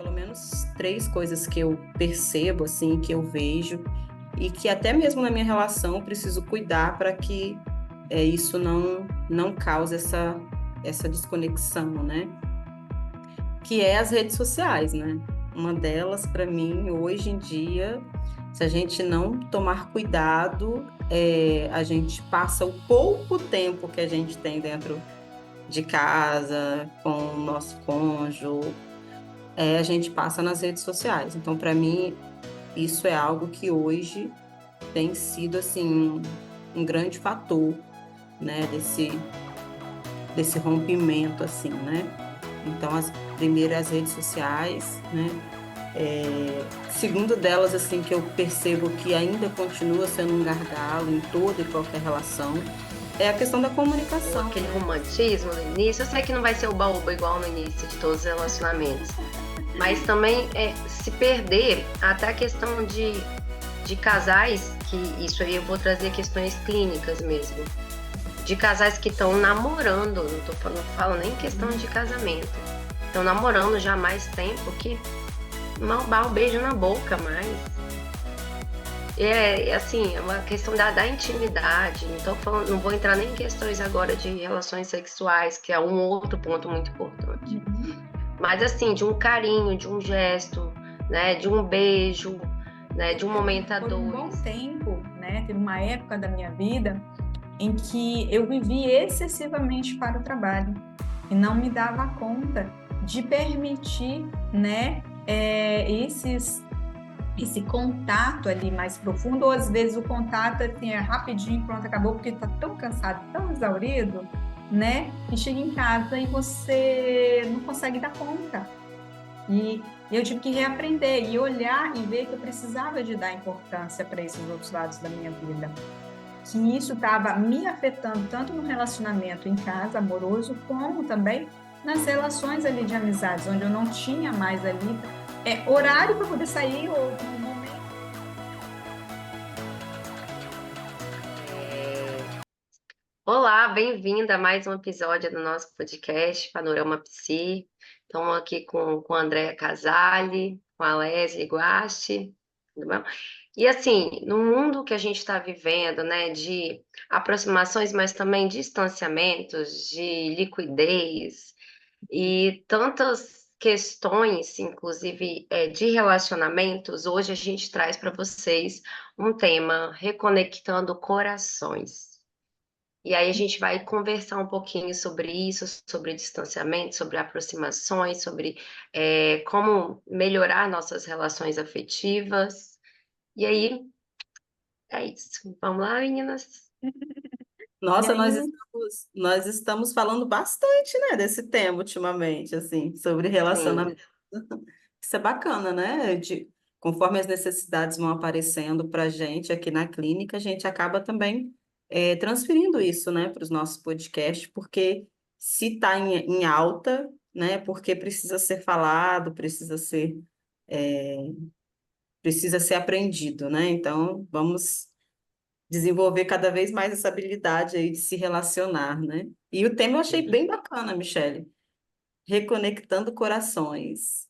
pelo menos três coisas que eu percebo, assim, que eu vejo, e que até mesmo na minha relação eu preciso cuidar para que isso não cause essa desconexão, né? Que é as redes sociais, né? Uma delas, para mim, hoje em dia, se a gente não tomar cuidado, a gente passa o pouco tempo que a gente tem dentro de casa, com o nosso cônjuge, a gente passa nas redes sociais. Então, para mim, isso é algo que hoje tem sido, assim, um grande fator, né, desse rompimento, assim, né? Então, primeiro as redes sociais, né? Segundo delas, assim, que eu percebo que ainda continua sendo um gargalo em toda e qualquer relação, é a questão da comunicação, Aquele né? romantismo no início. Eu sei que não vai ser oba-oba igual no início de todos os relacionamentos. Mas também se perder até a questão de casais, que isso aí eu vou trazer questões clínicas mesmo. De casais que estão namorando, não falo nem questão de casamento. Estão namorando já há mais tempo que mal dá um beijo na boca mais. Assim, é uma questão da intimidade. Então, não vou entrar nem em questões agora de relações sexuais, que é um outro ponto muito importante. Mas, assim, de um carinho, de um gesto, né, de um beijo, né, de um momento a Por um bom dois. tempo, né, teve uma época da minha vida em que eu vivi excessivamente para o trabalho e não me dava conta de permitir, né, esse contato ali mais profundo, ou às vezes o contato assim, é rapidinho, pronto, acabou, porque está tão cansado, tão exaurido, né, que chega em casa e você não consegue dar conta. E eu tive que reaprender e olhar e ver que eu precisava de dar importância para esses outros lados da minha vida. Que isso estava me afetando tanto no relacionamento em casa, amoroso, como também nas relações ali de amizades, onde eu não tinha mais ali horário para poder sair ou no momento. Olá, bem-vinda a mais um episódio do nosso podcast Panorama Psi. Estamos aqui com a Andréa Casale, com a Leslie Guasti, tudo bom? E assim, no mundo que a gente está vivendo, né, de aproximações, mas também distanciamentos, de liquidez e tantas questões, inclusive de relacionamentos, hoje a gente traz para vocês um tema reconectando corações. E aí a gente vai conversar um pouquinho sobre isso, sobre distanciamento, sobre aproximações, sobre como melhorar nossas relações afetivas. E aí, é isso. Vamos lá, meninas? E Nossa, aí, nós estamos falando bastante, né, desse tema ultimamente, assim, sobre Sim, relacionamento. Isso é bacana, né? Conforme as necessidades vão aparecendo para a gente aqui na clínica, a gente acaba também transferindo isso, né, para os nossos podcasts, porque se está em alta, né, porque é, precisa ser aprendido, né? Então, vamos desenvolver cada vez mais essa habilidade aí de se relacionar, né? E o tema eu achei bem bacana, Michele. Reconectando corações.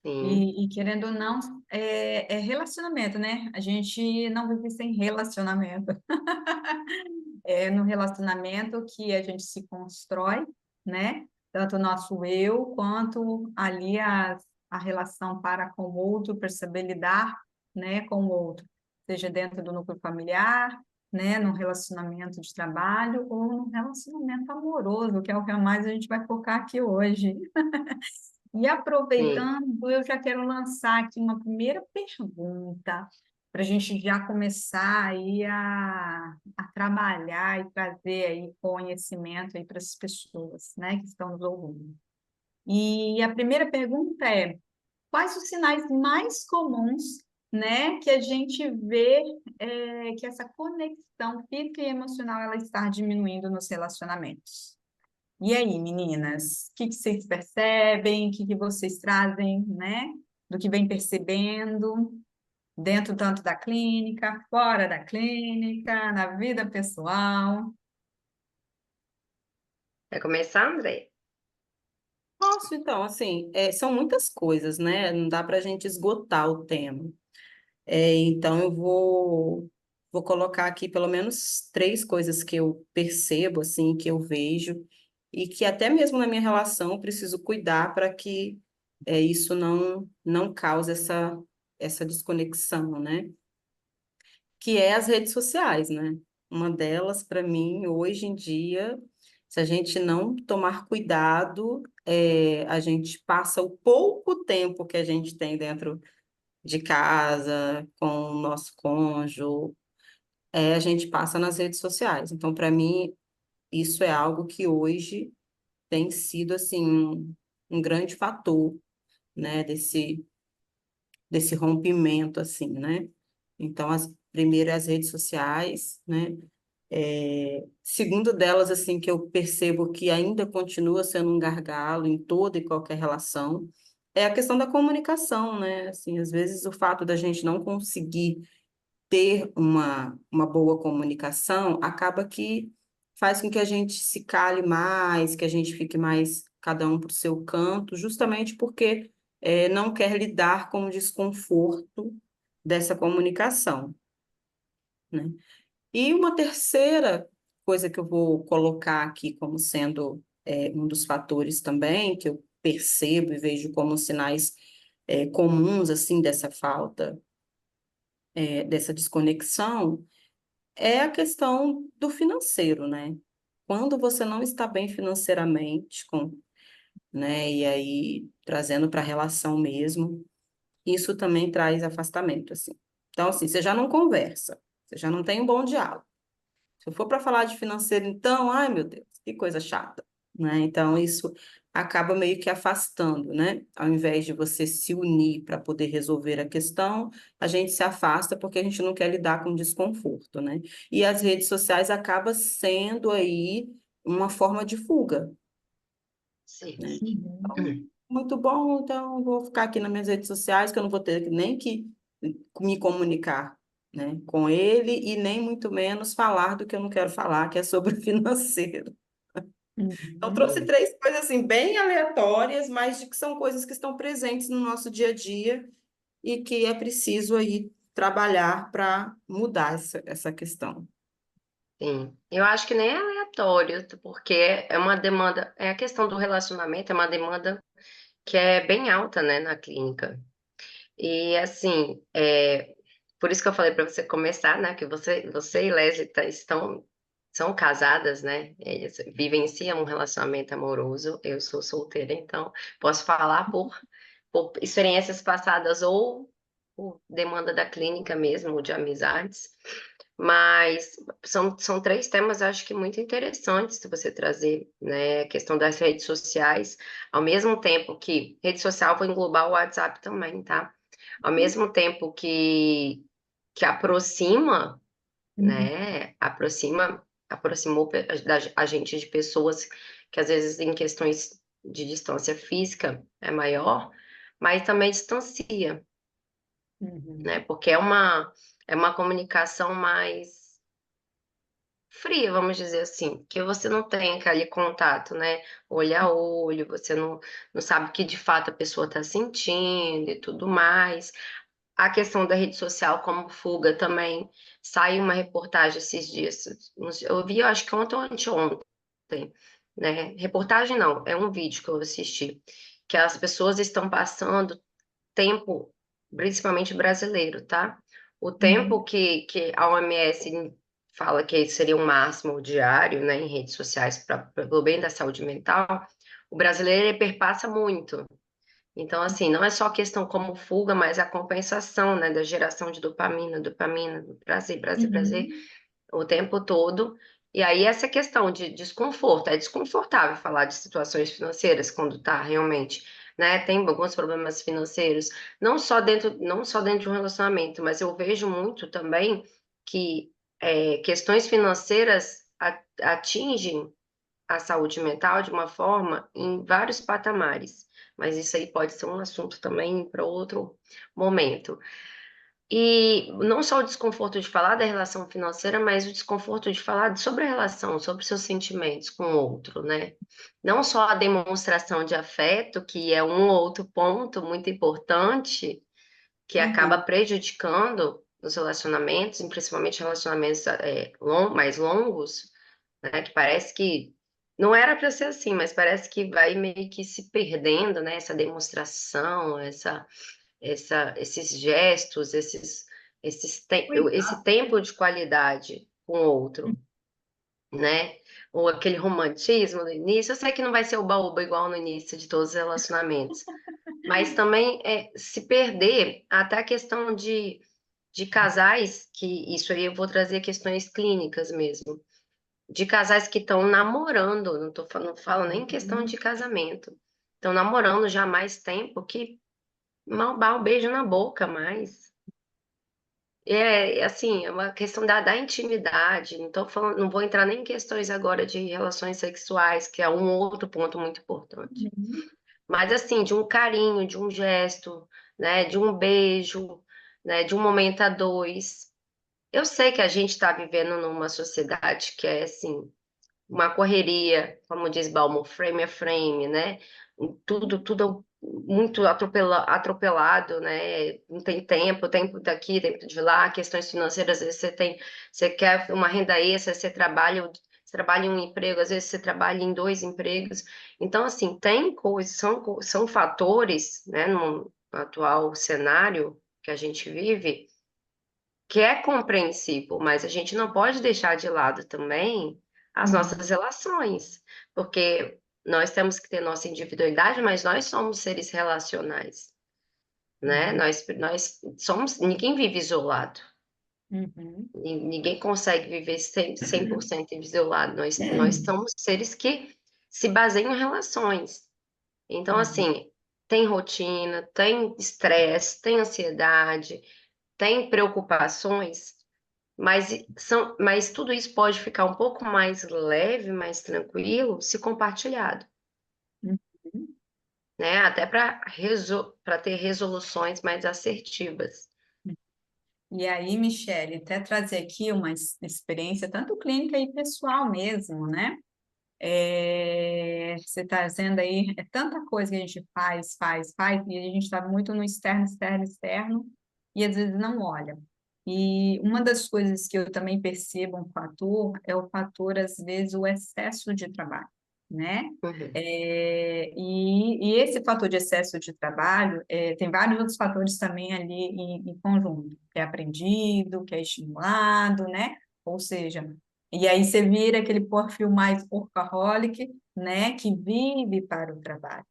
sim, e querendo ou não, é relacionamento, né? A gente não vive sem relacionamento. É no relacionamento que a gente se constrói, né? Tanto o nosso eu, quanto ali a relação para com o outro, para saber lidar, né, com o outro, seja dentro do núcleo familiar, né, no relacionamento de trabalho ou no relacionamento amoroso, que é o que mais a gente vai focar aqui hoje. E sim. aproveitando, eu já quero lançar aqui uma primeira pergunta para a gente já começar aí a trabalhar e trazer aí conhecimento aí para as pessoas, né, que estão nos ouvindo. E a primeira pergunta é: quais os sinais mais comuns, né, que a gente vê que essa conexão física e emocional ela está diminuindo nos relacionamentos? E aí, meninas, o que vocês percebem, o que vocês trazem, né, do que vem percebendo dentro tanto da clínica, fora da clínica, na vida pessoal? Vai começar, André? Posso, então, assim, são muitas coisas, né? Não dá para a gente esgotar o tema. Então, vou colocar aqui pelo menos três coisas que eu percebo, assim, que eu vejo, e que até mesmo na minha relação eu preciso cuidar para que isso não cause essa desconexão, né? Que é as redes sociais, né? Uma delas, para mim, hoje em dia, se a gente não tomar cuidado, a gente passa o pouco tempo que a gente tem dentro de casa, com o nosso cônjuge, a gente passa nas redes sociais. Então, para mim, isso é algo que hoje tem sido, assim, um grande fator, né, desse rompimento, assim, né? Então, primeiro, as redes sociais, né? Segundo delas, assim, que eu percebo que ainda continua sendo um gargalo em toda e qualquer relação, é a questão da comunicação, né? Assim, às vezes o fato da gente não conseguir ter uma boa comunicação acaba que faz com que a gente se cale mais, que a gente fique mais cada um para o seu canto, justamente porque não quer lidar com o desconforto dessa comunicação, né? E uma terceira coisa que eu vou colocar aqui como sendo um dos fatores também, que eu percebo e vejo como sinais comuns, assim, dessa falta, dessa desconexão, é a questão do financeiro, né? Quando você não está bem financeiramente, né, e aí trazendo para a relação mesmo, isso também traz afastamento, assim. Então, assim, você já não conversa, você já não tem um bom diálogo. Se eu for para falar de financeiro, então, ai meu Deus, que coisa chata, né? Então, isso acaba meio que afastando, né? Ao invés de você se unir para poder resolver a questão, a gente se afasta porque a gente não quer lidar com desconforto, né? E as redes sociais acabam sendo aí uma forma de fuga, Sim. né? Uhum. Então, muito bom, então eu vou ficar aqui nas minhas redes sociais, que eu não vou ter nem que me comunicar, né, com ele e nem muito menos falar do que eu não quero falar, que é sobre o financeiro. Então, Uhum. trouxe três coisas assim bem aleatórias, mas de que são coisas que estão presentes no nosso dia a dia e que é preciso aí trabalhar para mudar essa questão. Sim, eu acho que nem é aleatório, porque é uma demanda, é a questão do relacionamento, é uma demanda que é bem alta, né, na clínica. E assim, por isso que eu falei para você começar, né, que você e Leslie são casadas, né? Eles vivenciam um relacionamento amoroso. Eu sou solteira, então posso falar por experiências passadas ou por demanda da clínica mesmo, ou de amizades. Mas são três temas, acho que muito interessantes se você trazer, né? A questão das redes sociais, ao mesmo tempo que rede social vai englobar o WhatsApp também, tá? Ao mesmo tempo que aproxima, Uhum. né? Aproximou a gente de pessoas que às vezes em questões de distância física é maior, mas também distancia, né? Uhum. Porque é uma comunicação mais fria, vamos dizer assim, que você não tem aquele contato, né, olho a olho, você não sabe o que de fato a pessoa está sentindo e tudo mais. A questão da rede social como fuga também, saiu uma reportagem esses dias, eu vi, eu acho que ontem ou anteontem, né, reportagem não, é um vídeo que eu assisti, que as pessoas estão passando tempo, principalmente brasileiro, tá? O tempo Uhum. que a OMS fala que seria o máximo diário, né, em redes sociais para o bem da saúde mental, o brasileiro ele perpassa muito. Então, assim, não é só questão como fuga, mas a compensação, né, da geração de dopamina, prazer, prazer, prazer, Uhum. o tempo todo. E aí essa questão de desconforto, é desconfortável falar de situações financeiras quando está realmente, né, tem alguns problemas financeiros, não só dentro de um relacionamento, mas eu vejo muito também que questões financeiras atingem a saúde mental de uma forma em vários patamares, mas isso aí pode ser um assunto também para outro momento. E não só o desconforto de falar da relação financeira, mas o desconforto de falar sobre a relação, sobre seus sentimentos com o outro, né? Não só a demonstração de afeto, que é um outro ponto muito importante, que acaba Uhum. prejudicando os relacionamentos, e principalmente relacionamentos mais longos, né? Que parece que não era para ser assim, mas parece que vai meio que se perdendo, né? Essa demonstração, esses gestos, esse tempo de qualidade com o outro, né? Ou aquele romantismo no início. Eu sei que não vai ser oba-oba igual no início de todos os relacionamentos, mas também se perder até a questão de casais, que isso aí eu vou trazer questões clínicas mesmo, de casais que estão namorando, não falo nem questão de casamento, estão namorando já há mais tempo, que mal dá um beijo na boca mais. Assim, é uma questão da intimidade. Não tô falando, não vou entrar nem em questões agora de relações sexuais, que é um outro ponto muito importante. Uhum. Mas assim, de um carinho, de um gesto, né, de um beijo, né, de um momento a dois. Eu sei que a gente está vivendo numa sociedade que é assim, uma correria, como diz Balmo, frame a frame, né? Tudo muito atropelado, né? Não tem tempo daqui, tempo de lá, questões financeiras, às vezes você quer uma renda extra, você trabalha em um emprego, às vezes você trabalha em dois empregos. Então, assim, tem coisas, são fatores, né, no atual cenário que a gente vive, que é compreensível, mas a gente não pode deixar de lado também as Uhum. nossas relações, porque nós temos que ter nossa individualidade, mas nós somos seres relacionais, né? Uhum. Nós somos, ninguém vive isolado, Uhum. ninguém consegue viver 100% isolado, nós somos seres que se baseiam em relações. Então, Uhum. assim, tem rotina, tem estresse, tem ansiedade, tem preocupações, mas tudo isso pode ficar um pouco mais leve, mais tranquilo, se compartilhado, Uhum. né? Até para ter resoluções mais assertivas. E aí, Michele, até trazer aqui uma experiência, tanto clínica e pessoal mesmo, né? Você está dizendo aí, é tanta coisa que a gente faz, e a gente está muito no externo, externo, externo, e às vezes não olha. E uma das coisas que eu também percebo um fator é o fator, às vezes, o excesso de trabalho, né? Uhum, E esse fator de excesso de trabalho, tem vários outros fatores também ali em conjunto, que é aprendido, que é estimulado, né? Ou seja, e aí você vira aquele perfil mais workaholic, né? Que vive para o trabalho.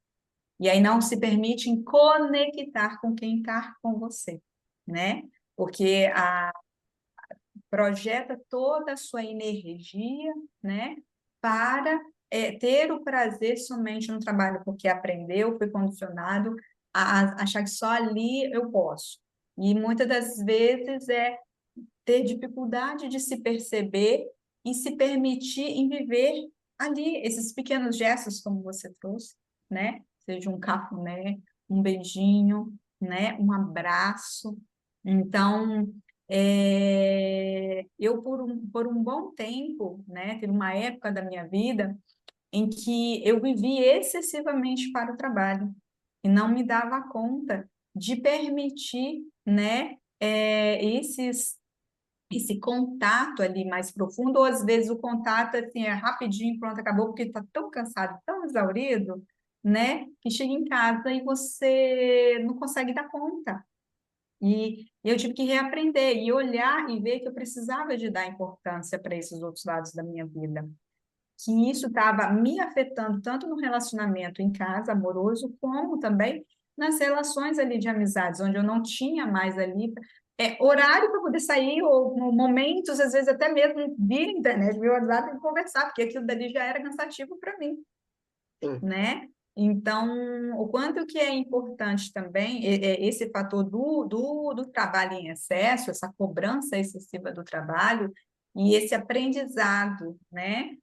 E aí não se permite em conectar com quem está com você, né? Porque projeta toda a sua energia, né, para ter o prazer somente no trabalho, porque aprendeu, foi condicionado a achar que só ali eu posso. E muitas das vezes é ter dificuldade de se perceber e se permitir em viver ali esses pequenos gestos, como você trouxe, né? Seja um cafuné, um beijinho, né? Um abraço. Então, eu por um bom tempo, né? Teve uma época da minha vida em que eu vivi excessivamente para o trabalho e não me dava conta de permitir, né? Esse contato ali mais profundo, ou às vezes o contato assim, é rapidinho, pronto, acabou, porque está tão cansado, tão exaurido, né? Que chega em casa e você não consegue dar conta. E eu tive que reaprender e olhar e ver que eu precisava de dar importância para esses outros lados da minha vida. Que isso estava me afetando tanto no relacionamento em casa, amoroso, como também nas relações ali de amizades, onde eu não tinha mais ali horário para poder sair, ou momentos, às vezes até mesmo via internet, via WhatsApp e conversar, porque aquilo dali já era cansativo para mim, sim. né? Então, o quanto que é importante também esse fator do trabalho em excesso, essa cobrança excessiva do trabalho e esse aprendizado, né?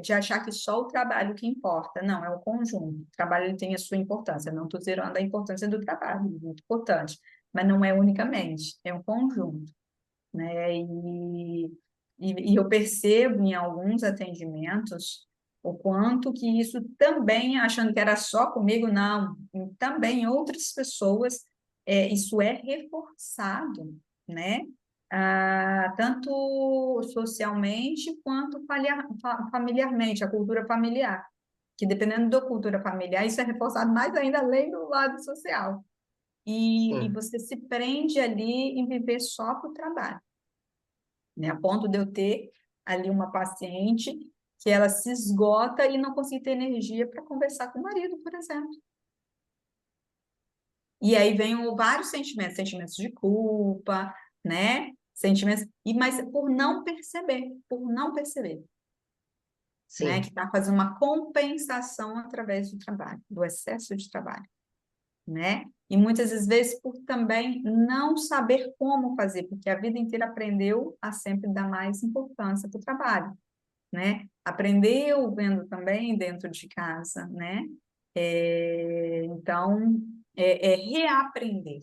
De achar que só o trabalho que importa. Não, é o conjunto. O trabalho ele tem a sua importância. Não estou zerando a importância do trabalho, muito importante. mas não é unicamente, é um conjunto, né? E eu percebo em alguns atendimentos o quanto que isso também, achando que era só comigo, não, também em outras pessoas, isso é reforçado, né? Tanto socialmente quanto familiarmente, a cultura familiar, que dependendo da cultura familiar, isso é reforçado mais ainda além do lado social. E Sim, você se prende ali em viver só para o trabalho, né? A ponto de eu ter ali uma paciente que ela se esgota e não consegue ter energia para conversar com o marido, por exemplo. E aí vem vários sentimentos, sentimentos de culpa, né? Sentimentos, mas por não perceber, né? sim, Que está fazendo uma compensação através do trabalho, do excesso de trabalho, né? E muitas das vezes por também não saber como fazer, porque a vida inteira aprendeu a sempre dar mais importância para o trabalho, né? Aprendeu vendo também dentro de casa, né? Então, é reaprender,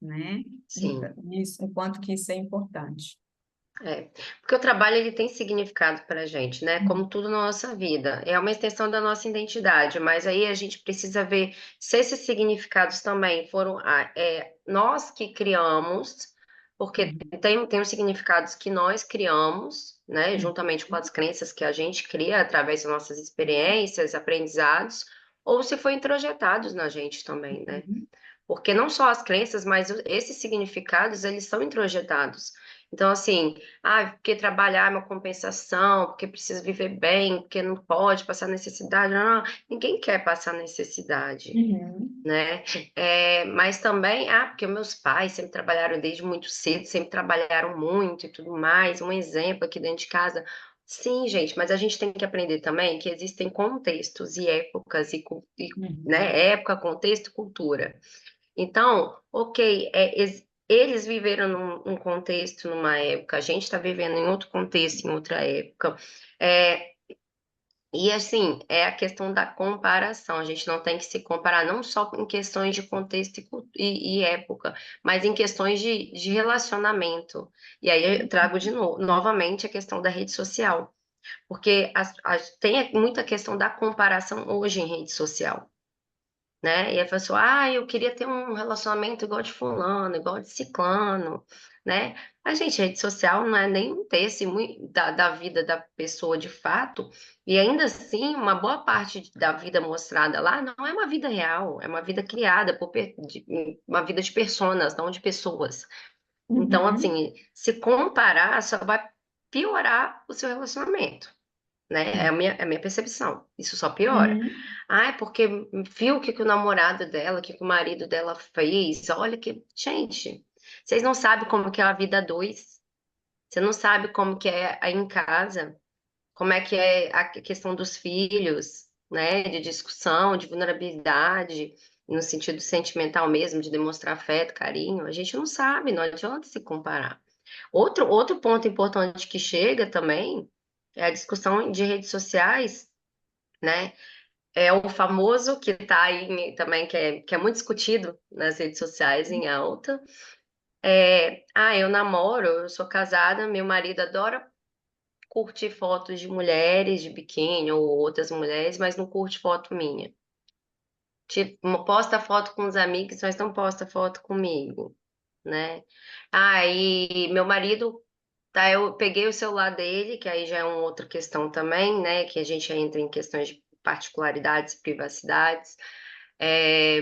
né? sim. Então, isso, o quanto que isso é importante. É, porque o trabalho ele tem significado para a gente, né? Como tudo na nossa vida. É uma extensão da nossa identidade, mas aí a gente precisa ver se esses significados também foram nós que criamos, porque Uhum. tem os significados que nós criamos, né? Juntamente com as crenças que a gente cria através das nossas experiências, aprendizados, ou se foi introjetados na gente também, né? Uhum. Porque não só as crenças, mas esses significados, eles são introjetados. Então, assim, porque trabalhar é uma compensação, porque precisa viver bem, porque não pode passar necessidade. Não, ninguém quer passar necessidade, Uhum. né? Mas também, porque meus pais sempre trabalharam desde muito cedo, sempre trabalharam muito e tudo mais. Um exemplo aqui dentro de casa. Sim, gente, mas a gente tem que aprender também que existem contextos e épocas, Uhum. né? Época, contexto, cultura. Então, ok, eles viveram num contexto, numa época, a gente está vivendo em outro contexto, em outra época. É, e assim, é a questão da comparação. A gente não tem que se comparar não só em questões de contexto e época, mas em questões de relacionamento. E aí eu trago de novo, novamente a questão da rede social. Porque tem muita questão da comparação hoje em rede social, né? E a pessoa, eu queria ter um relacionamento igual de fulano, igual de ciclano, né? A gente, rede social não é nem um terço da vida da pessoa de fato, e ainda assim, uma boa parte da vida mostrada lá não é uma vida real, é uma vida criada uma vida de personas, não de pessoas. Então, Uhum. assim, se comparar, só vai piorar o seu relacionamento, né? É a minha percepção. Isso só piora. Uhum. É porque viu o que o namorado dela, o que o marido dela fez. Olha que. Gente, vocês não sabem como que é a vida a dois. Você não sabe como que é aí em casa, como é que é a questão dos filhos, né? De discussão, de vulnerabilidade, no sentido sentimental mesmo, de demonstrar afeto, carinho. A gente não sabe, não adianta se comparar. Outro ponto importante que chega também é a discussão de redes sociais, né? É o famoso que está aí também, que é muito discutido nas redes sociais em alta. Eu namoro, eu sou casada, meu marido adora curtir fotos de mulheres de biquíni ou outras mulheres, mas não curte foto minha. Tipo, posta foto com os amigos, mas não posta foto comigo, né? E meu marido, tá, eu peguei o celular dele, que aí já é uma outra questão também, né? Que a gente entra em questões de particularidades, privacidades. É,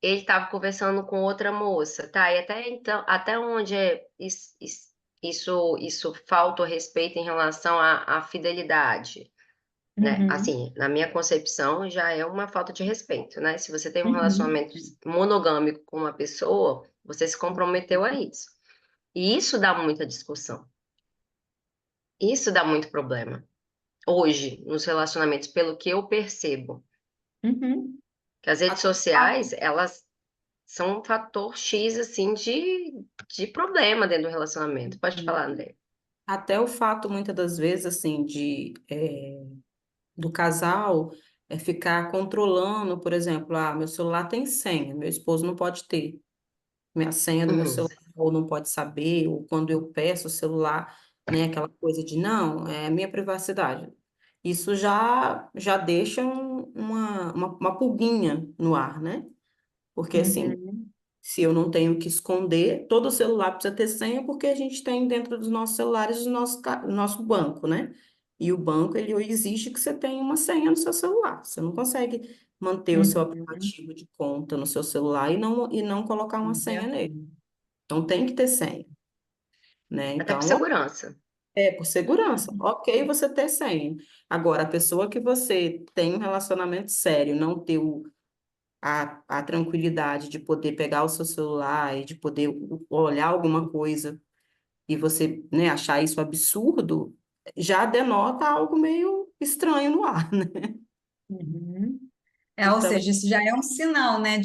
ele estava conversando com outra moça, tá? E até então, até onde isso falta o respeito em relação à fidelidade, né? Uhum. Assim, na minha concepção, já é uma falta de respeito, né? Se você tem um Uhum. relacionamento monogâmico com uma pessoa, você se comprometeu a isso. E isso dá muita discussão. Isso dá muito problema. Hoje, nos relacionamentos, pelo que eu percebo, Uhum. que as redes Até o fato, sociais, elas são um fator X, assim, de problema dentro do relacionamento. Pode falar, André. até o fato, muitas das vezes, assim, do casal é ficar controlando, por exemplo, meu celular tem senha, meu esposo não pode ter minha senha do meu Uhum. celular, ou não pode saber, ou quando eu peço o celular, né, aquela coisa de não, é minha privacidade. Isso já deixa uma pulguinha no ar, né? Porque assim, Uhum, se eu não tenho que esconder, todo celular precisa ter senha, porque a gente tem dentro dos nossos celulares o nosso banco, né? E o banco, ele exige que você tenha uma senha no seu celular. Você não consegue manter o seu uhum, aplicativo de conta no seu celular e não colocar uma senha nele. verdade. Então tem que ter senha, né? Até por Então, segurança. por segurança. Ok você ter senha. Agora, a pessoa que você tem um relacionamento sério, não ter a tranquilidade de poder pegar o seu celular e de poder olhar alguma coisa e você, né, achar isso absurdo, já denota algo meio estranho no ar, né? Uhum. Ou Então, seja, isso já é um sinal, né,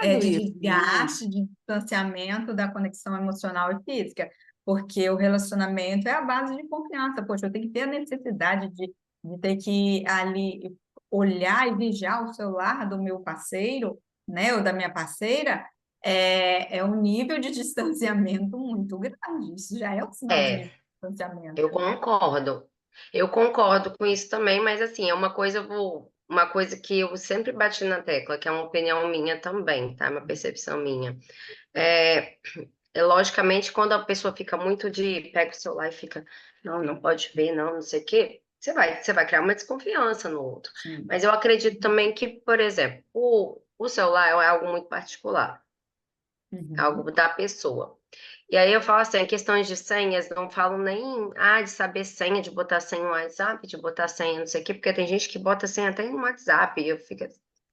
tudo de isso, né? desgaste, de distanciamento da conexão emocional e física, porque o relacionamento é a base de confiança. Poxa, eu tenho que ter a necessidade de ter que ali olhar e vigiar o celular do meu parceiro, né, ou da minha parceira, é um nível de distanciamento muito grande. Isso já é um sinal de É, nível de distanciamento. eu concordo. Eu concordo com isso também, mas assim, é uma coisa que eu sempre bati na tecla, que é uma opinião minha também, tá? Uma percepção minha. É, logicamente, quando a pessoa fica muito pega o celular e fica, não, não pode ver, não, não sei o quê, você vai criar uma desconfiança no outro. Sim. Mas eu acredito também que, por exemplo, o celular é algo muito particular, Uhum. algo da pessoa. E aí eu falo assim, questões de senhas, não falo nem de saber senha, de botar senha no WhatsApp, de botar senha não sei o quê, porque tem gente que bota senha até no WhatsApp, e eu fico,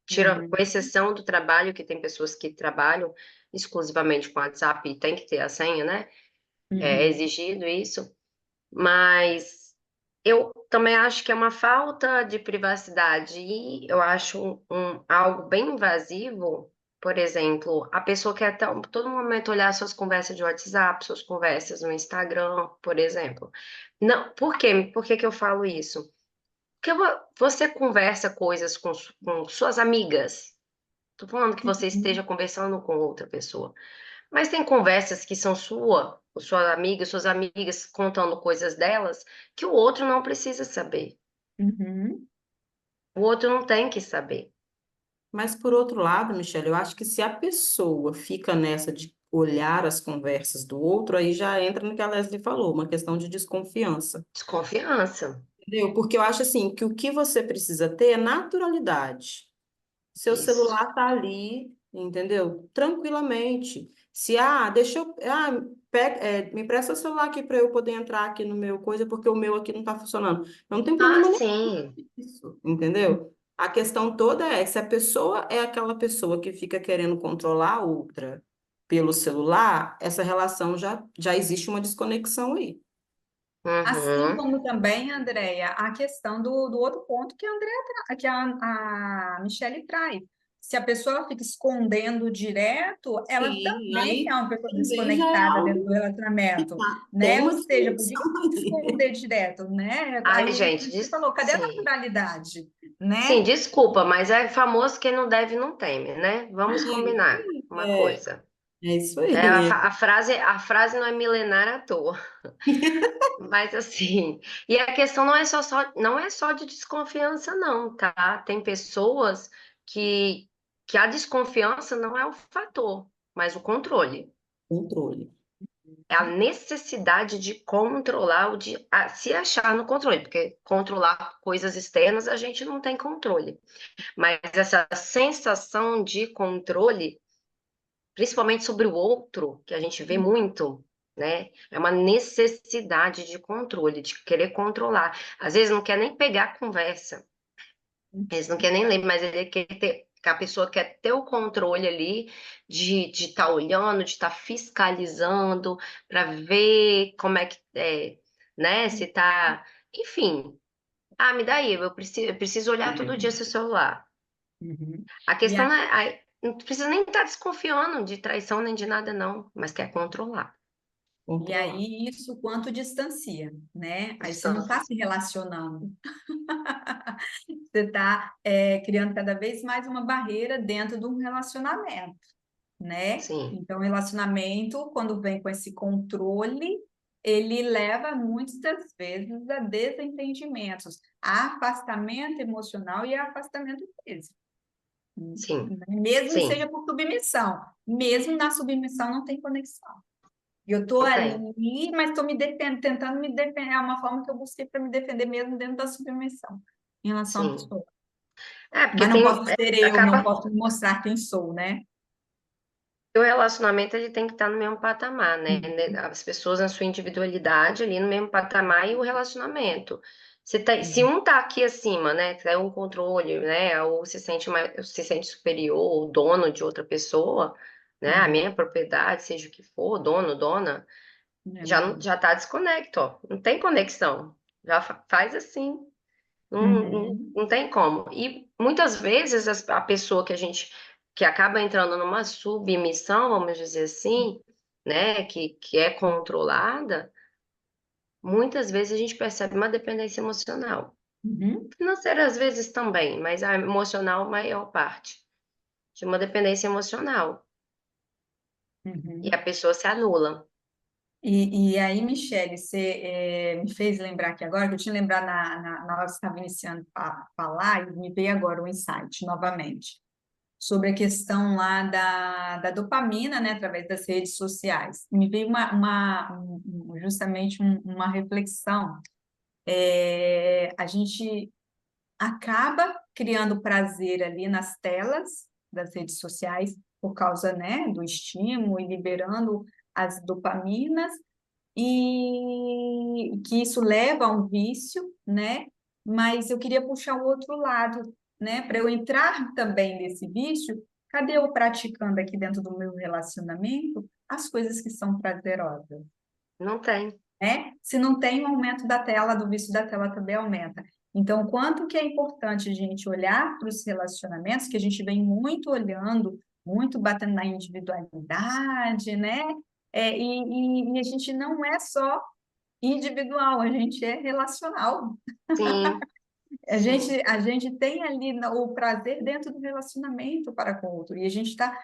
tira, com Uhum. exceção do trabalho, que tem pessoas que trabalham exclusivamente com WhatsApp e tem que ter a senha, né? É Uhum. exigido isso, mas eu também acho que é uma falta de privacidade e eu acho algo bem invasivo. Por exemplo, a pessoa quer todo momento olhar suas conversas de WhatsApp, suas conversas no Instagram, por exemplo. Não, por quê? Por que que eu falo isso? Porque você conversa coisas com suas amigas. Tô falando que você esteja Uhum. conversando com outra pessoa. Mas tem conversas que são suas amigas contando coisas delas, que o outro não precisa saber. Uhum. O outro não tem que saber. Mas por outro lado, Michele, eu acho que se a pessoa fica nessa de olhar as conversas do outro, aí já entra no que a Leslie falou, uma questão de desconfiança. Desconfiança. Entendeu? Porque eu acho assim que o que você precisa ter é naturalidade. Seu Isso. celular tá ali, entendeu? Tranquilamente. Se, deixa eu, me empresta o celular aqui para eu poder entrar aqui no meu coisa, porque o meu aqui não tá funcionando. Não tem Ah, problema nenhum sim. nisso, entendeu? A questão toda é, se a pessoa é aquela pessoa que fica querendo controlar a outra pelo celular, essa relação já existe uma desconexão aí. Assim Uhum. como também, Andréia, a questão do outro ponto que a Andrea, que a Michele traz. Se a pessoa fica escondendo direto, ela Sim, também é aí uma pessoa também já é desconectada dentro do algo que relacionamento, tem né? Ou uma seja, por que desconexão que tem que aí. esconder direto, né? Ai, Aí, como gente, você falou, cadê a sim. naturalidade, Sim, né? desculpa, mas é famoso quem não deve não teme, né? Vamos combinar uma É, coisa. é isso É, a, aí. fa- a frase não é milenar à toa. Mas assim, e a questão não é só de desconfiança, não, tá? Tem pessoas que a desconfiança não é o fator, mas o controle. Controle. É a necessidade de controlar, se achar no controle, porque controlar coisas externas a gente não tem controle. Mas essa sensação de controle, principalmente sobre o outro, que a gente vê muito, né? É uma necessidade de controle, de querer controlar. Às vezes não quer nem pegar a conversa, às vezes não quer nem ler, mas ele quer ter, que a pessoa quer ter o controle ali de estar olhando, de estar fiscalizando, para ver como é que é, né? Se tá, enfim. Me dá aí, eu preciso olhar todo dia seu celular. Uhum. A E questão não não precisa nem estar desconfiando de traição nem de nada, não, mas quer controlar. E Controlar. aí isso quanto distancia, né? Aí você não está Distância. se relacionando. você está criando cada vez mais uma barreira dentro de um relacionamento, né? Sim, Então, o relacionamento, quando vem com esse controle, ele leva muitas das vezes a desentendimentos, a afastamento emocional e a afastamento físico. sim, Mesmo que sim, seja por submissão. Mesmo na submissão não tem conexão. Eu estou não tem. ali, mas estou me defendendo, tentando me defender. É uma forma que eu busquei para me defender mesmo dentro da submissão, em relação à Sim. pessoa. É, porque Mas não tem, posso ser eu, não acaba, posso mostrar quem sou, né? o relacionamento ele tem que estar no mesmo patamar, né? Uhum, As pessoas na sua individualidade ali no mesmo patamar e o relacionamento. Se uhum, um tá aqui acima, né, que é um controle, né, ou se sente superior, ou dono de outra pessoa, né, a uhum. minha propriedade, seja o que for, dono, dona, É já verdade. já tá desconecto, ó. Não tem conexão. Já faz assim, Uhum, não tem como. E muitas vezes a pessoa que a gente que acaba entrando numa submissão, vamos dizer assim, né, que é controlada, muitas vezes a gente percebe uma dependência emocional. uhum, Financeira às vezes também, mas a emocional maior parte. De uma dependência emocional. E uhum. a pessoa se anula. E aí, Michele, você me fez lembrar aqui agora, que eu tinha lembrado na hora que você estava iniciando a falar, e me veio agora um insight novamente, sobre a questão lá da dopamina, né, através das redes sociais. Me veio justamente uma reflexão. A gente acaba criando prazer ali nas telas das redes sociais por causa, né, do estímulo e liberando as dopaminas e que isso leva a um vício, né? Mas eu queria puxar o outro lado, né? Para eu entrar também nesse vício, cadê eu praticando aqui dentro do meu relacionamento as coisas que são prazerosas? Não tem. Né? Se não tem, o aumento da tela, do vício da tela também aumenta. Então, quanto que é importante a gente olhar para os relacionamentos, que a gente vem muito olhando, muito batendo na individualidade, né? E a gente não é só individual, a gente é relacional. Sim, A sim. gente, a gente tem ali o prazer dentro do relacionamento para com o outro, e a gente está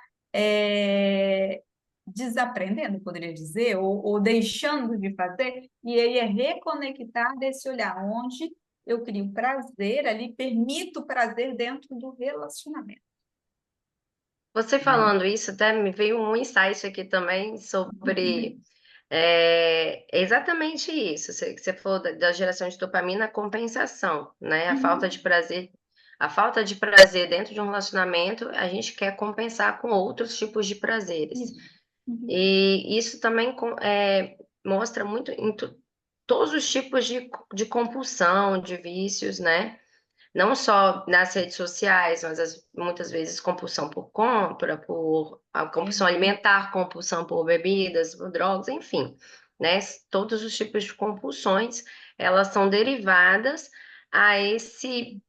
desaprendendo, poderia dizer, ou deixando de fazer, e aí é reconectar desse olhar, onde eu crio prazer ali, permito prazer dentro do relacionamento. Você Né? falando isso, até me veio um insight aqui também sobre exatamente isso. Você falou da geração de dopamina, a compensação, né? Uhum, A falta de prazer dentro de um relacionamento, a gente quer compensar com outros tipos de prazeres. isso. Uhum, E isso também mostra muito em todos os tipos de compulsão, de vícios, né? Não só nas redes sociais, mas muitas vezes compulsão por compra, por a compulsão alimentar, compulsão por bebidas, por drogas, enfim, né? Todos os tipos de compulsões, elas são derivadas a esse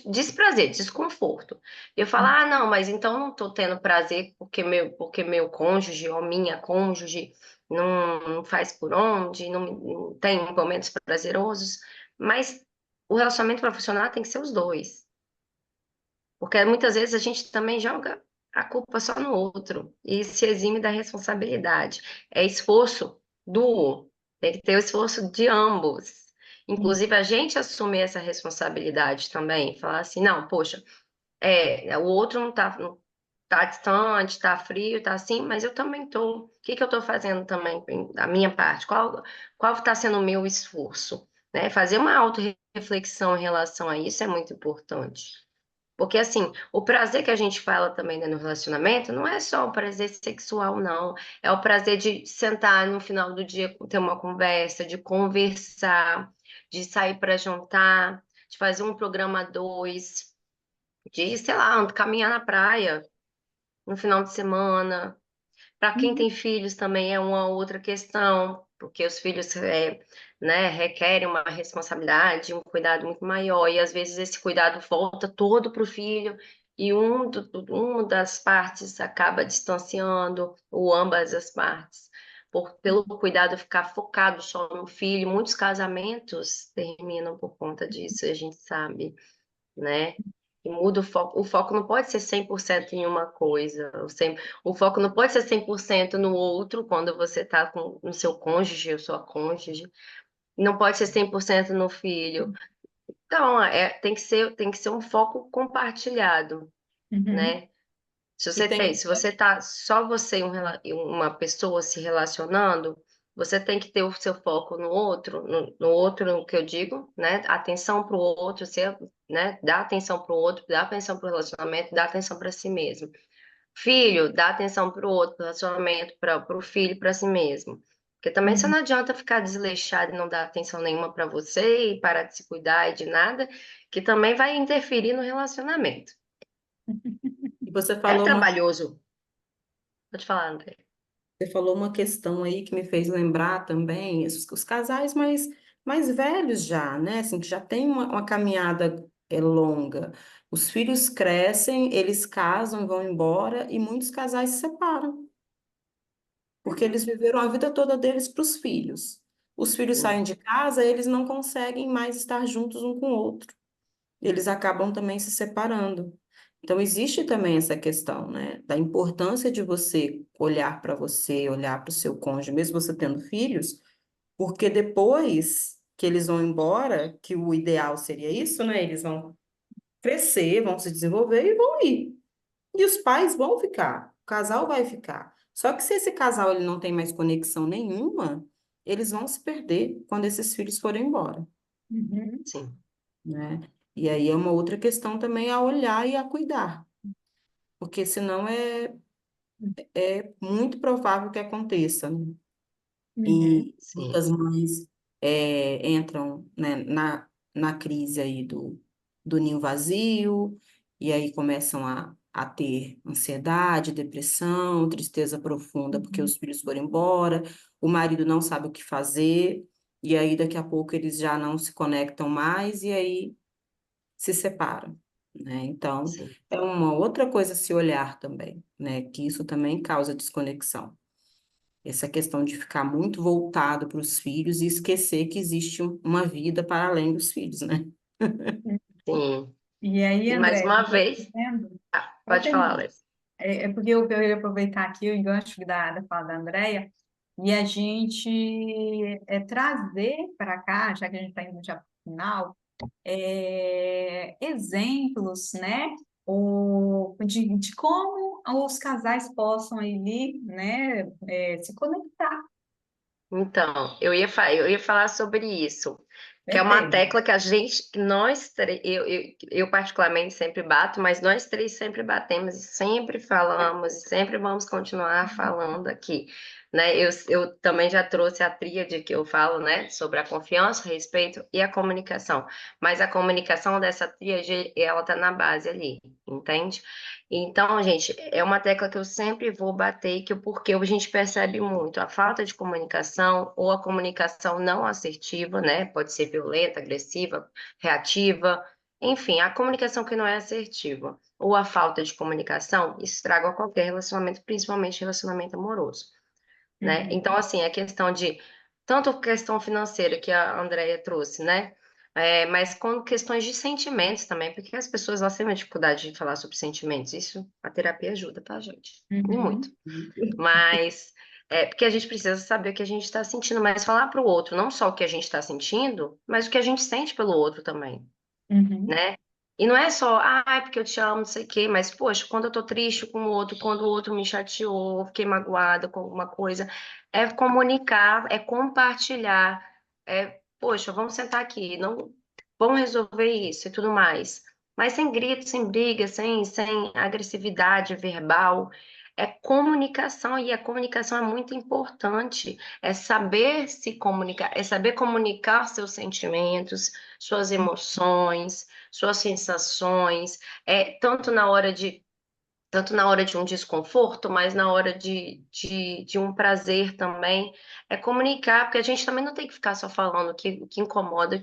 desprazer, desconforto. Eu falo, ah, não, mas então não estou tendo prazer porque meu cônjuge ou minha cônjuge não faz por onde, não tem momentos prazerosos, mas o relacionamento para funcionar tem que ser os dois, porque muitas vezes a gente também joga a culpa só no outro e se exime da responsabilidade. É esforço do tem que ter o esforço de ambos. uhum, Inclusive, a gente assumir essa responsabilidade também, falar assim, não, poxa, o outro não tá distante, tá frio, tá assim, mas eu também tô. O que que eu tô fazendo também da minha parte? Qual está sendo o meu esforço? Né? Fazer uma autorreflexão em relação a isso é muito importante. Porque, assim, o prazer que a gente fala também, né, no relacionamento não é só o prazer sexual, não. É o prazer de sentar no final do dia, ter uma conversa, de conversar, de sair para jantar, de fazer um programa a dois, de, sei lá, caminhar na praia no final de semana. Para quem uhum, tem filhos também é uma outra questão, porque os filhos né, requerem uma responsabilidade, um cuidado muito maior, e às vezes esse cuidado volta todo para o filho, e uma das partes acaba distanciando, ou ambas as partes, pelo cuidado ficar focado só no filho. Muitos casamentos terminam por conta disso, a gente sabe. né? E muda o foco. O foco não pode ser 100% em uma coisa. O foco não pode ser 100% no outro quando você está com o seu cônjuge ou sua cônjuge. Não pode ser 100% no filho. Então, tem que ser um foco compartilhado, Uhum. né? Se E você tem, tem, se você tá só você e uma pessoa se relacionando, você tem que ter o seu foco no outro, no que eu digo, né? Atenção para o outro, né? Dar atenção para o outro, dar atenção para o relacionamento, dar atenção para si mesmo. Filho, dá atenção para o outro, pro relacionamento, para o filho, para si mesmo. Porque também você Uhum. não adianta ficar desleixado e não dar atenção nenhuma para você e parar de se cuidar e de nada, que também vai interferir no relacionamento. e você É falou uma trabalhoso. Pode falar, André. Você falou uma questão aí que me fez lembrar também, os casais mais velhos já, né? Assim, que já tem uma caminhada longa. Os filhos crescem, eles casam, vão embora e muitos casais se separam, porque eles viveram a vida toda deles para os filhos. Os filhos Sim, saem de casa, eles não conseguem mais estar juntos um com o outro. Eles acabam também se separando. Então, existe também essa questão, né, da importância de você, olhar para o seu cônjuge, mesmo você tendo filhos, porque depois que eles vão embora, que o ideal seria isso, né, eles vão crescer, vão se desenvolver e vão ir. E os pais vão ficar, o casal vai ficar. Só que se esse casal ele não tem mais conexão nenhuma, eles vão se perder quando esses filhos forem embora, Uhum. sim, né? E aí é uma outra questão também a olhar e a cuidar, porque senão é muito provável que aconteça, né? Uhum. E sim, muitas mães entram, né, na crise aí do ninho vazio, e aí começam a ter ansiedade, depressão, tristeza profunda porque Uhum. os filhos foram embora, o marido não sabe o que fazer, e aí daqui a pouco eles já não se conectam mais, e aí se separam, né? Então, sim. é uma outra coisa a se olhar também, né? Que isso também causa desconexão. Essa questão de ficar muito voltado para os filhos e esquecer que existe uma vida para além dos filhos, né? Sim. E aí, E mais André, uma vez, vendo? Pode pode falar, terminar. Alex. É porque eu ia aproveitar aqui o engancho da fala da Andréia e a gente trazer para cá, já que a gente está indo já para o final, exemplos, né? De como os casais possam ali, né, se conectar. Então, eu ia falar sobre isso, que é uma Perfeito. tecla que que nós três, eu particularmente sempre bato, mas nós três sempre batemos e sempre falamos e sempre vamos continuar falando aqui, né? Eu também já trouxe a tríade que eu falo, né, sobre a confiança, o respeito e a comunicação, mas a comunicação dessa tríade, ela tá na base ali, entende? Então, gente, é uma tecla que eu sempre vou bater, porque a gente percebe muito a falta de comunicação ou a comunicação não assertiva, né? Pode ser violenta, agressiva, reativa, enfim, a comunicação que não é assertiva ou a falta de comunicação estraga qualquer relacionamento, principalmente relacionamento amoroso, né? Uhum, Então, assim, a questão de tanto questão financeira que a Andrea trouxe, né? Mas com questões de sentimentos também, porque as pessoas elas têm uma dificuldade de falar sobre sentimentos. Isso a terapia ajuda, tá, gente? E muito. uhum, Mas porque a gente precisa saber o que a gente está sentindo, mas falar para o outro, não só o que a gente está sentindo, mas o que a gente sente pelo outro também, uhum, né? E não é só, é porque eu te amo, não sei o quê, mas, poxa, quando eu tô triste com o outro, quando o outro me chateou, fiquei magoada com alguma coisa, é comunicar, é compartilhar, poxa, vamos sentar aqui, não, vamos resolver isso e tudo mais. Mas sem grito, sem briga, sem agressividade verbal, é comunicação, e a comunicação é muito importante, é saber se comunicar, é saber comunicar seus sentimentos, suas emoções, suas sensações, tanto na hora de um desconforto, mas na hora de um prazer também, é comunicar, porque a gente também não tem que ficar só falando o que incomoda,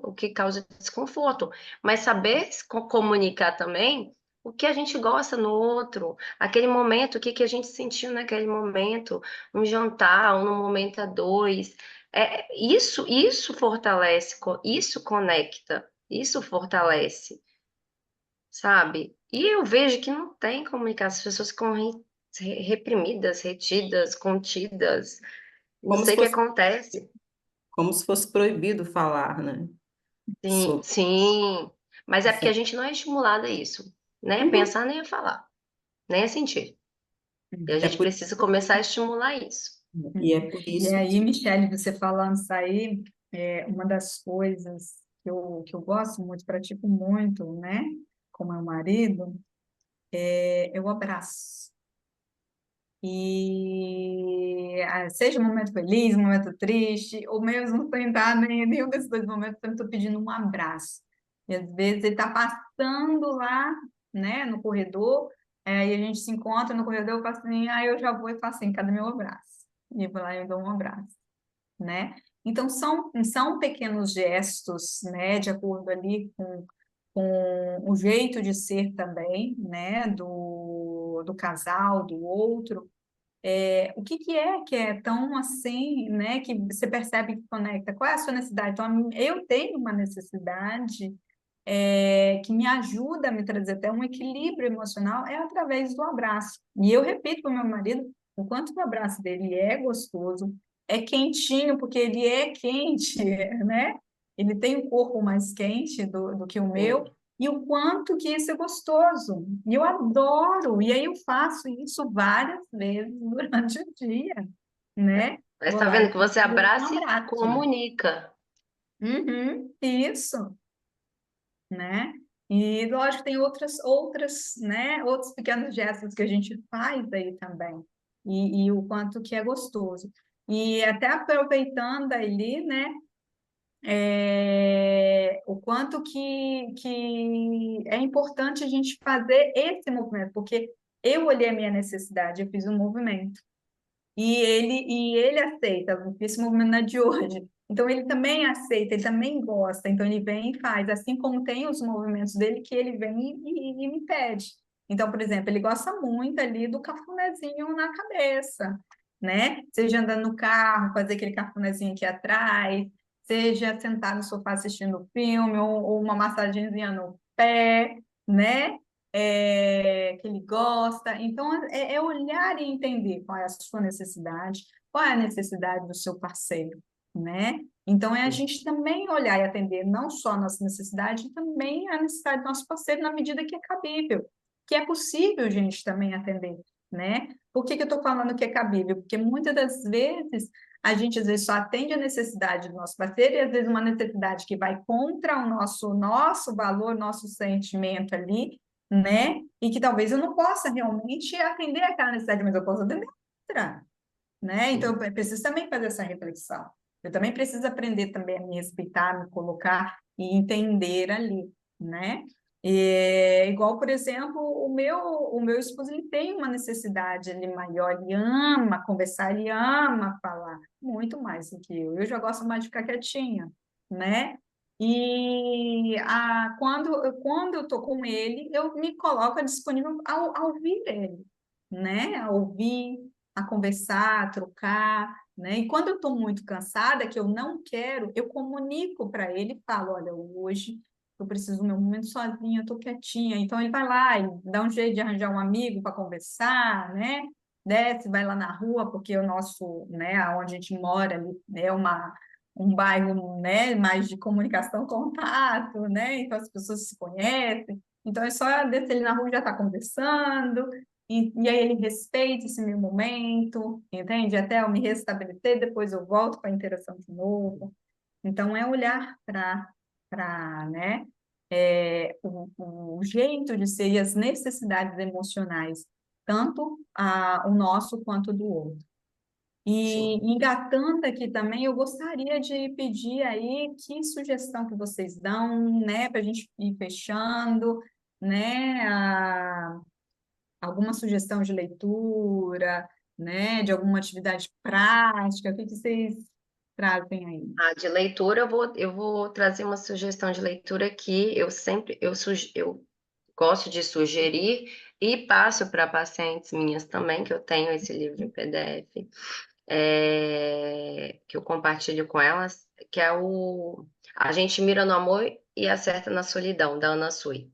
o que causa desconforto, mas saber comunicar também o que a gente gosta no outro, aquele momento, o que que a gente sentiu naquele momento, um jantar, ou num momento a dois. Isso fortalece, isso conecta, isso fortalece. sabe? E eu vejo que não tem comunicação, as pessoas ficam reprimidas, retidas, contidas, não Como se sei o que fosse, acontece. como se fosse proibido falar, né? Sim, Sobre sim, mas é porque a essa. gente não é estimulado a isso, nem a Uhum. pensar, nem a falar, nem a sentir. E a É gente por, precisa começar a estimular isso. e é Uhum. por E isso aí, que Michele, você falando isso aí, uma das coisas que eu gosto muito, pratico muito, né, com meu marido, é o abraço. E seja um momento feliz, um momento triste, ou mesmo sem estar nenhum desses dois momentos, eu estou pedindo um abraço. E às vezes ele está passando lá, né, no corredor, e a gente se encontra no corredor, eu faço assim, aí eu já vou e faço assim, cadê meu abraço? E eu vou lá e eu dou um abraço, né? Então são pequenos gestos, né, de acordo ali com o jeito de ser também, né, do casal, do outro, o que que é tão assim, né, que você percebe que conecta? Qual é a sua necessidade? Então, eu tenho uma necessidade que me ajuda a me trazer até um equilíbrio emocional é através do abraço. E eu repito para o meu marido o quanto o abraço dele é gostoso, é quentinho, porque ele é quente, né? Ele tem um corpo mais quente do que o meu, Sim. e o quanto que isso é gostoso. E eu adoro, e aí eu faço isso várias vezes durante o dia, né? Mas Vou tá lá vendo e que você dou um abraça e abraço. comunica. Uhum, isso, né? E lógico, tem outras, né? Outros pequenos gestos que a gente faz aí também. E o quanto que é gostoso. E até aproveitando ali, né? O quanto que é importante a gente fazer esse movimento, porque eu olhei a minha necessidade, eu fiz um movimento. E ele aceita, esse movimento não é de hoje. Então, ele também aceita, ele também gosta. Então, ele vem e faz, assim como tem os movimentos dele que ele vem e me pede. Então, por exemplo, ele gosta muito ali do cafunézinho na cabeça, né? Seja andando no carro, fazer aquele cafunézinho aqui atrás, seja sentar no sofá assistindo filme, ou uma massagenzinha no pé, né? Que ele gosta. Então, é olhar e entender qual é a sua necessidade, qual é a necessidade do seu parceiro, né? Então, é a gente também olhar e atender não só a nossa necessidade, também a necessidade do nosso parceiro na medida que é cabível, que é possível a gente também atender, né? Por que que eu estou falando que é cabível? Porque muitas das vezes a gente às vezes só atende a necessidade do nosso parceiro e às vezes uma necessidade que vai contra o nosso valor, nosso sentimento ali, né? E que talvez eu não possa realmente atender aquela necessidade, mas eu posso atender outra, né? Então, Sim, eu preciso também fazer essa reflexão. Eu também preciso aprender também a me respeitar, me colocar e entender ali, né? Igual, por exemplo, o meu esposo, ele tem uma necessidade ali maior, ele ama conversar, ele ama falar, muito mais do que eu. Eu já gosto mais de ficar quietinha, né? Quando eu estou com ele, eu me coloco disponível a ouvir ele, né? A ouvir, a conversar, a trocar, né? E quando eu estou muito cansada, que eu não quero, eu comunico para ele e falo, olha, hoje eu preciso do meu momento sozinha, eu estou quietinha. Então ele vai lá e dá um jeito de arranjar um amigo para conversar, né? Desce, vai lá na rua, porque o nosso, né, onde a gente mora ali é um bairro, né, mais de comunicação, contato, né? Então as pessoas se conhecem. Então é só descer ali na rua e já está conversando. E aí ele respeita esse meu momento, entende? Até eu me restabelecer, depois eu volto para a interação de novo. Então, é olhar para, né, o jeito de ser e as necessidades emocionais, tanto o nosso quanto do outro. E sim. engatando aqui também, eu gostaria de pedir aí que sugestão que vocês dão, né, para a gente ir fechando, né, alguma sugestão de leitura, né, de alguma atividade prática, o que que vocês trazem aí? Ah, de leitura, eu vou trazer uma sugestão de leitura que eu gosto de sugerir e passo para pacientes minhas também, que eu tenho esse livro em PDF, que eu compartilho com elas, que é o A Gente Mira no Amor e Acerta na Solidão, da Ana Sui.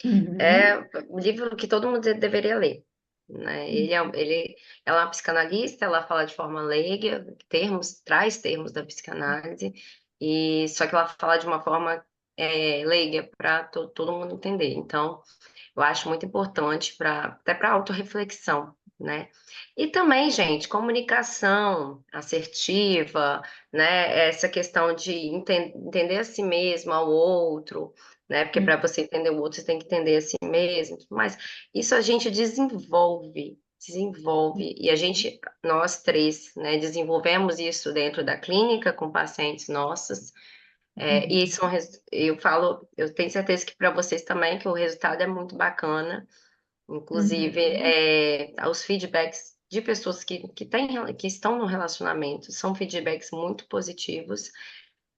Uhum. É um livro que todo mundo deveria ler, né? Ele é uma psicanalista, ela fala de forma leiga, traz termos da psicanálise, e só que ela fala de uma forma leiga para todo mundo entender. Então, eu acho muito importante até para autorreflexão, né? E também, gente, comunicação assertiva, né? Essa questão de entender a si mesmo, ao outro, né? Porque para você entender o outro, você tem que entender a si mesmo, mas isso a gente desenvolve, e a gente, nós três, né, desenvolvemos isso dentro da clínica com pacientes nossos, e Uhum. são, eu falo, eu tenho certeza que para vocês também, que o resultado é muito bacana. Inclusive, Uhum. os feedbacks de pessoas que estão no relacionamento são feedbacks muito positivos.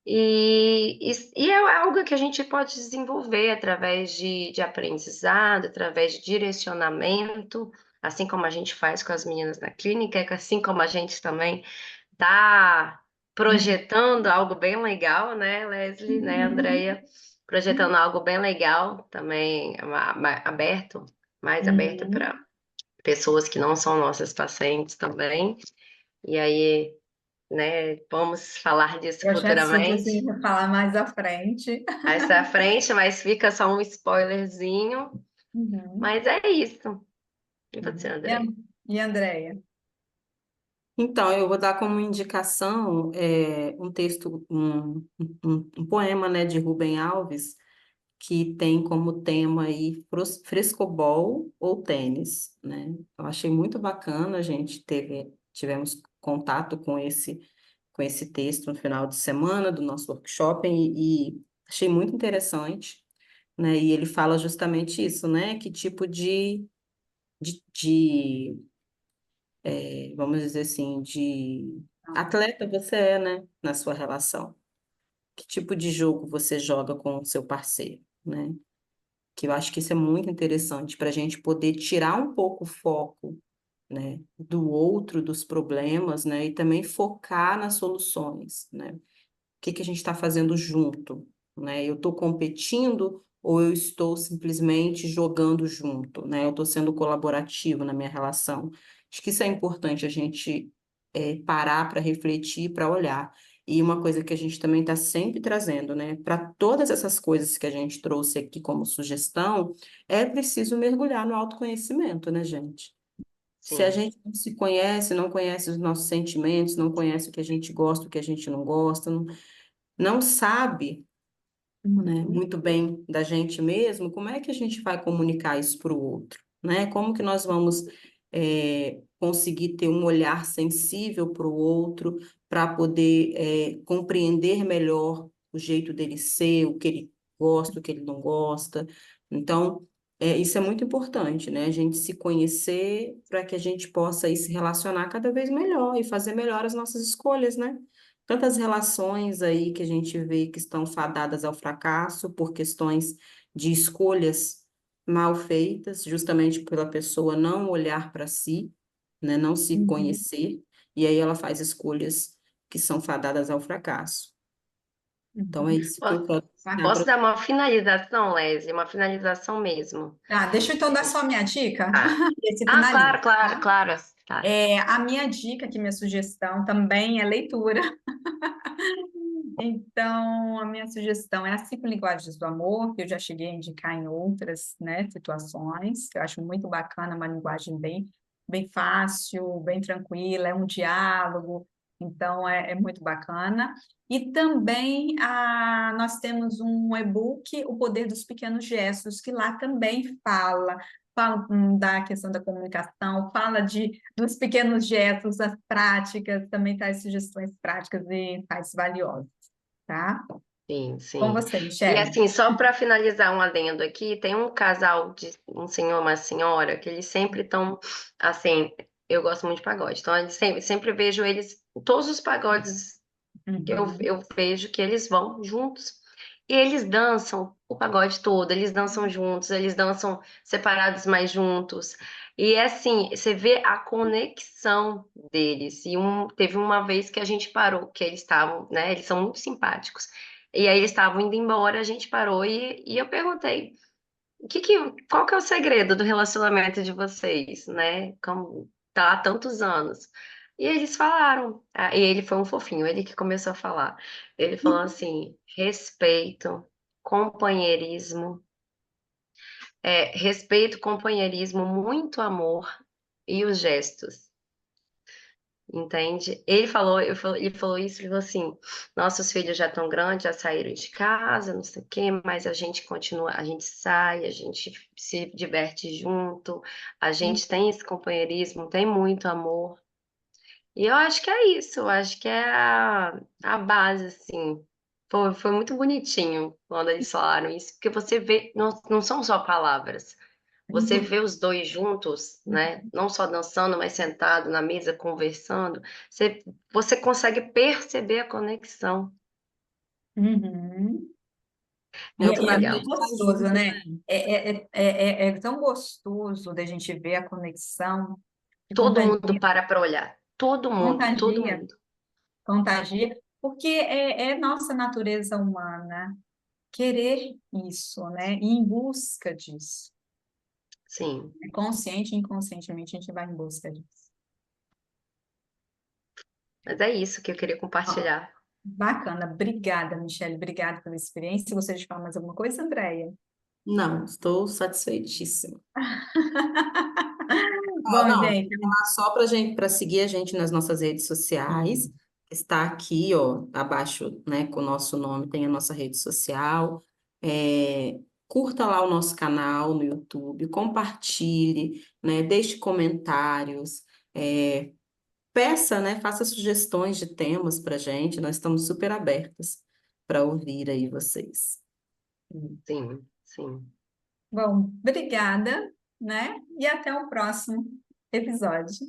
E é algo que a gente pode desenvolver através de aprendizado, através de direcionamento, assim como a gente faz com as meninas na clínica, assim como a gente também está projetando algo bem legal, né, Leslie, né, Andrea? Projetando algo bem legal, também aberto, mais aberto Uhum. para pessoas que não são nossas pacientes também. E aí, né, vamos falar disso Projetos que futuramente, você vai falar mais à frente. mais à frente, mas fica só um spoilerzinho. Uhum. Mas é isso. E você, Uhum. André? E a Andrea? Então, eu vou dar como indicação um texto, um poema, né, de Rubem Alves, que tem como tema aí frescobol ou tênis, né? Eu achei muito bacana, a gente tivemos contato com esse texto no final de semana do nosso workshop e achei muito interessante, né? E ele fala justamente isso, né? Que tipo de vamos dizer assim, de atleta você é, né? Na sua relação. Que tipo de jogo você joga com o seu parceiro, né? Que eu acho que isso é muito interessante para a gente poder tirar um pouco o foco, né, do outro, dos problemas, né, e também focar nas soluções, né? O que que a gente está fazendo junto, né? Eu estou competindo ou eu estou simplesmente jogando junto, né? Eu estou sendo colaborativo na minha relação. Acho que isso é importante a gente parar para refletir, para olhar. E uma coisa que a gente também está sempre trazendo, né? Para todas essas coisas que a gente trouxe aqui como sugestão, é preciso mergulhar no autoconhecimento, né, gente? Se a Sim, gente não se conhece, não conhece os nossos sentimentos, não conhece o que a gente gosta, o que a gente não gosta, não sabe, né, Uhum. muito bem da gente mesmo, como é que a gente vai comunicar isso para o outro, né? Como que nós vamos conseguir ter um olhar sensível para o outro, para poder compreender melhor o jeito dele ser, o que ele gosta, o que ele não gosta. Então, isso é muito importante, né? A gente se conhecer para que a gente possa aí se relacionar cada vez melhor e fazer melhor as nossas escolhas, né? Tantas relações aí que a gente vê que estão fadadas ao fracasso por questões de escolhas mal feitas, justamente pela pessoa não olhar para si, né, não se Uhum. conhecer, e aí ela faz escolhas que são fadadas ao fracasso. Então Uhum. é isso que eu Po- quero ensinar posso para. dar uma finalização, Leslie? Uma finalização mesmo. Tá, deixa eu então dar só a minha dica. Tá. Esse Ah, finaliza. claro, claro, claro. Tá. A minha dica, aqui, minha sugestão também é leitura. Então, a minha sugestão é as 5 linguagens do amor, que eu já cheguei a indicar em outras, né, situações, que eu acho muito bacana, uma linguagem bem fácil, bem tranquila, é um diálogo, então é muito bacana. E também nós temos um e-book, O Poder dos Pequenos Gestos, que lá também fala da questão da comunicação, fala dos pequenos gestos, das práticas, também traz sugestões práticas e faz valiosas, tá? Sim, Com sim. você, E Michele. assim, só para finalizar um adendo aqui, tem um casal de um senhor e uma senhora que eles sempre estão, assim, eu gosto muito de pagode, então eles sempre vejo eles, todos os pagodes que Uhum. eu vejo que eles vão juntos. E eles dançam o pagode todo, eles dançam juntos, eles dançam separados, mas juntos. E assim, você vê a conexão deles. Teve uma vez que a gente parou, que eles estavam, né? Eles são muito simpáticos. E aí eles estavam indo embora, a gente parou e eu perguntei. Qual que é o segredo do relacionamento de vocês, né? Como tá há tantos anos. E eles falaram, e ele foi um fofinho, ele que começou a falar. Ele falou assim: respeito, companheirismo, respeito, companheirismo, muito amor e os gestos. Entende? Ele falou isso, ele falou assim: nossos filhos já estão grandes, já saíram de casa, não sei o quê, mas a gente continua, a gente sai, a gente se diverte junto, a gente tem esse companheirismo, tem muito amor. E eu acho que é isso, eu acho que é a base, assim. Foi muito bonitinho quando eles falaram isso, porque você vê, não são só palavras. Você vê os dois juntos, né? Não só dançando, mas sentado na mesa, conversando. Você consegue perceber a conexão. Uhum. É o Muito E é legal. muito prazer de estar gostoso, junto, né? né? É tão gostoso da gente ver a conexão que Todo mundo contagia, para olhar. Todo mundo, todo contagia, mundo. contagia, porque é nossa natureza humana querer isso, né? E em busca disso. Sim. Consciente e inconscientemente a gente vai em busca disso. Mas é isso que eu queria Ó, compartilhar. bacana, obrigada, Michelle, obrigada pela experiência. Você de falar mais alguma coisa, Andréia? Não, estou satisfeitíssima. Ah, Bom, não, gente, só para gente, para seguir a gente nas nossas redes sociais, está aqui, ó, abaixo, né, com o nosso nome, tem a nossa rede social. É, curta lá o nosso canal no YouTube, compartilhe, né, deixe comentários, peça, né, faça sugestões de temas para gente. Nós estamos super abertas para ouvir aí vocês. Sim, sim. bom, obrigada, né? E até o próximo episódio.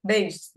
Beijos.